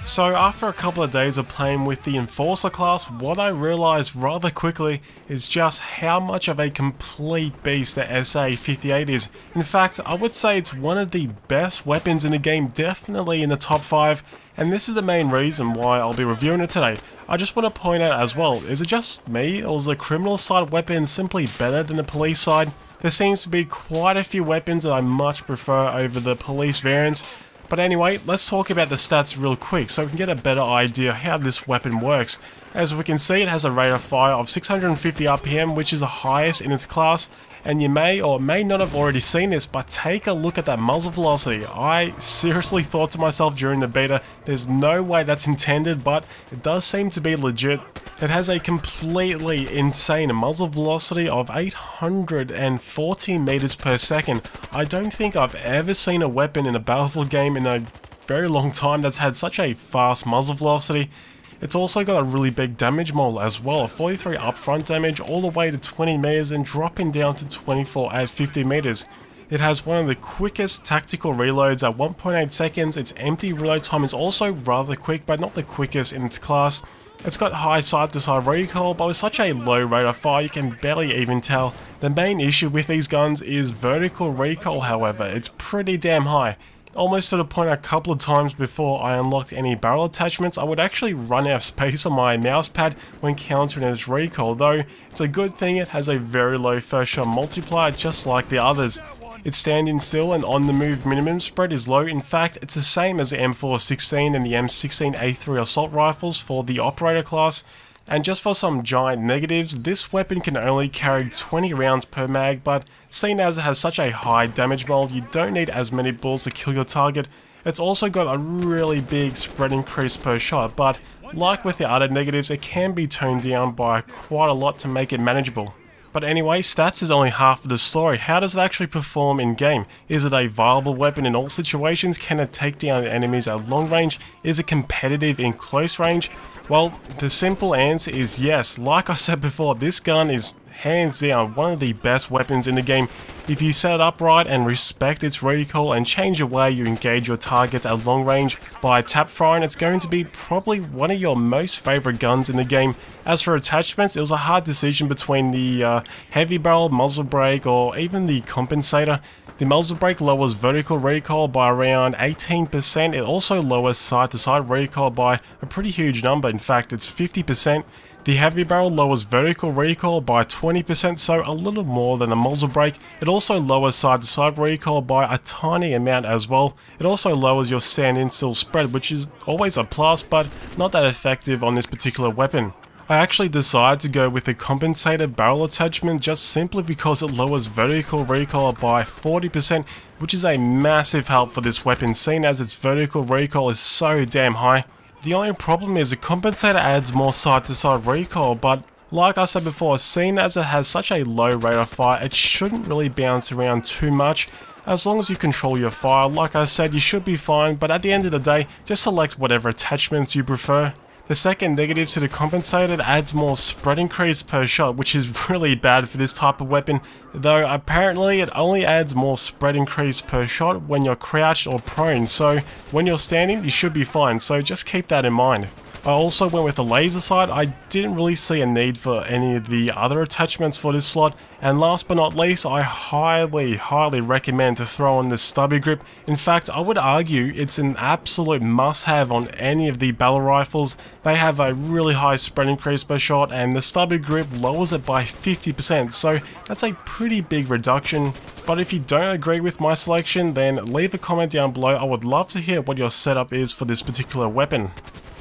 So after a couple of days of playing with the Enforcer class, what I realised rather quickly is just how much of a complete beast the SA-58 is. In fact, I would say it's one of the best weapons in the game, definitely in the top 5, and this is the main reason why I'll be reviewing it today. I just want to point out as well, is it just me, or is the criminal side weapon simply better than the police side? There seems to be quite a few weapons that I much prefer over the police variants. But anyway, let's talk about the stats real quick so we can get a better idea how this weapon works. As we can see, it has a rate of fire of 650 RPM, which is the highest in its class. And you may or may not have already seen this, but take a look at that muzzle velocity. I seriously thought to myself during the beta, there's no way that's intended, but it does seem to be legit. It has a completely insane muzzle velocity of 840 meters per second. I don't think I've ever seen a weapon in a Battlefield game in a very long time that's had such a fast muzzle velocity. It's also got a really big damage model as well, 43 upfront damage all the way to 20 meters and dropping down to 24 at 50 meters. It has one of the quickest tactical reloads at 1.8 seconds, its empty reload time is also rather quick but not the quickest in its class. It's got high side-to-side recoil, but with such a low rate of fire you can barely even tell. The main issue with these guns is vertical recoil, however, it's pretty damn high. Almost to the point a couple of times before I unlocked any barrel attachments, I would actually run out of space on my mouse pad when countering its recoil, though it's a good thing it has a very low first shot multiplier just like the others. Its standing still and on the move minimum spread is low. In fact, it's the same as the M416 and the M16A3 assault rifles for the operator class. And just for some giant negatives, this weapon can only carry 20 rounds per mag, but seeing as it has such a high damage model, you don't need as many bullets to kill your target. It's also got a really big spread increase per shot, but like with the other negatives, it can be toned down by quite a lot to make it manageable. But anyway, stats is only half of the story. How does it actually perform in game? Is it a viable weapon in all situations? Can it take down enemies at long range? Is it competitive in close range? Well, the simple answer is yes. Like I said before, this gun is hands down one of the best weapons in the game. If you set it up right and respect its recoil and change the way you engage your targets at long range by tap firing, it's going to be probably one of your most favourite guns in the game. As for attachments, it was a hard decision between the heavy barrel, muzzle brake, or even the compensator. The muzzle brake lowers vertical recoil by around 18%, it also lowers side-to-side recoil by a pretty huge number, in fact it's 50%. The heavy barrel lowers vertical recoil by 20%, so a little more than the muzzle brake. It also lowers side-to-side recoil by a tiny amount as well. It also lowers your standing still spread, which is always a plus, but not that effective on this particular weapon. I actually decided to go with the Compensator barrel attachment just simply because it lowers vertical recoil by 40%, which is a massive help for this weapon, seeing as its vertical recoil is so damn high. The only problem is the Compensator adds more side-to-side recoil, but like I said before, seeing as it has such a low rate of fire, it shouldn't really bounce around too much. As long as you control your fire, like I said, you should be fine, but at the end of the day, just select whatever attachments you prefer. The second negative to the Compensator, it adds more spread increase per shot, which is really bad for this type of weapon, though apparently it only adds more spread increase per shot when you're crouched or prone, so when you're standing you should be fine, so just keep that in mind. I also went with the laser sight. I didn't really see a need for any of the other attachments for this slot, and last but not least, I highly recommend to throw on the Stubby Grip. In fact, I would argue it's an absolute must-have on any of the battle rifles. They have a really high spread increase per shot, and the Stubby Grip lowers it by 50%, so that's a pretty big reduction. But if you don't agree with my selection, then leave a comment down below. I would love to hear what your setup is for this particular weapon.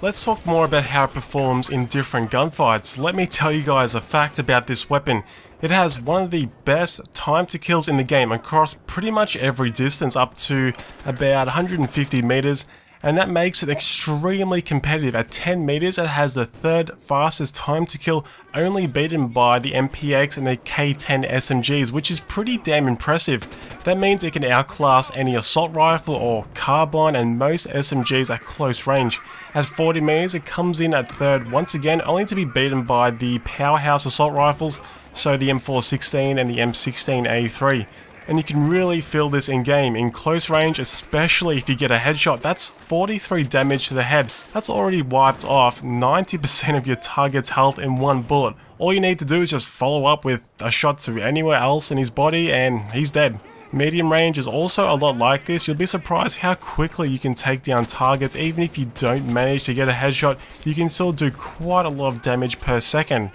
Let's talk more about how it performs in different gunfights. Let me tell you guys a fact about this weapon. It has one of the best time to kills in the game across pretty much every distance up to about 150 meters. And that makes it extremely competitive. At 10 meters, it has the third fastest time to kill, only beaten by the MPX and the K10 SMGs, which is pretty damn impressive. That means it can outclass any assault rifle or carbine and most SMGs at close range. At 40 meters, it comes in at third once again, only to be beaten by the powerhouse assault rifles, so the M416 and the M16A3. and you can really feel this in game. In close range, especially if you get a headshot, that's 43 damage to the head. That's already wiped off 90% of your target's health in one bullet. All you need to do is just follow up with a shot to anywhere else in his body and he's dead. Medium range is also a lot like this. You'll be surprised how quickly you can take down targets. Even if you don't manage to get a headshot, you can still do quite a lot of damage per second.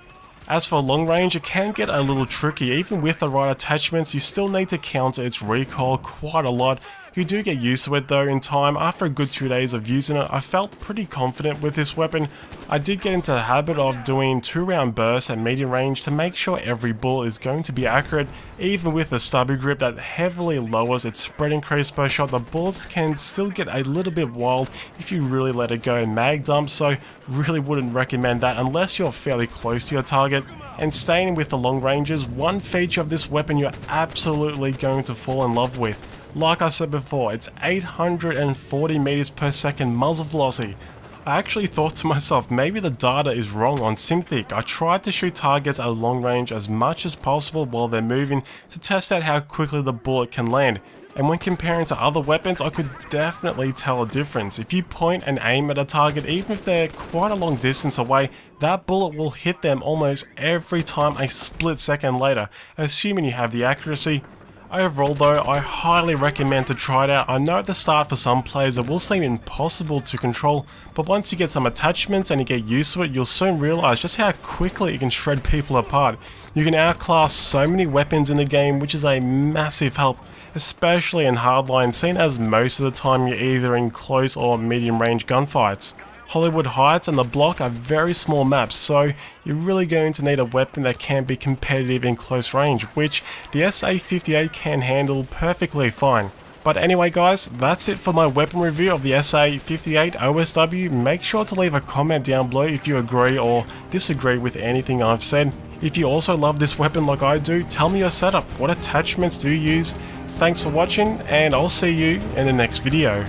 As for long range, it can get a little tricky. Even with the right attachments, you still need to counter its recoil quite a lot. You do get used to it though in time. After a good 2 days of using it, I felt pretty confident with this weapon. I did get into the habit of doing 2-round bursts at medium range to make sure every bullet is going to be accurate. Even with the Stubby Grip that heavily lowers its spread increase per shot, the bullets can still get a little bit wild if you really let it go mag dump, so really wouldn't recommend that unless you're fairly close to your target. And staying with the long ranges, one feature of this weapon you're absolutely going to fall in love with. Like I said before, it's 840 meters per second muzzle velocity. I actually thought to myself, maybe the data is wrong on Synthic. I tried to shoot targets at long range as much as possible while they're moving to test out how quickly the bullet can land. And when comparing to other weapons, I could definitely tell a difference. If you point and aim at a target, even if they're quite a long distance away, that bullet will hit them almost every time a split second later, assuming you have the accuracy. Overall though, I highly recommend to try it out. I know at the start for some players it will seem impossible to control, but once you get some attachments and you get used to it, you'll soon realise just how quickly you can shred people apart. You can outclass so many weapons in the game, which is a massive help, especially in Hardline, seen as most of the time you're either in close or medium range gunfights. Hollywood Heights and the Block are very small maps, so you're really going to need a weapon that can be competitive in close range, which the SA-58 can handle perfectly fine. But anyway guys, that's it for my weapon review of the SA-58 OSW. Make sure to leave a comment down below if you agree or disagree with anything I've said. If you also love this weapon like I do, tell me your setup. What attachments do you use? Thanks for watching, and I'll see you in the next video.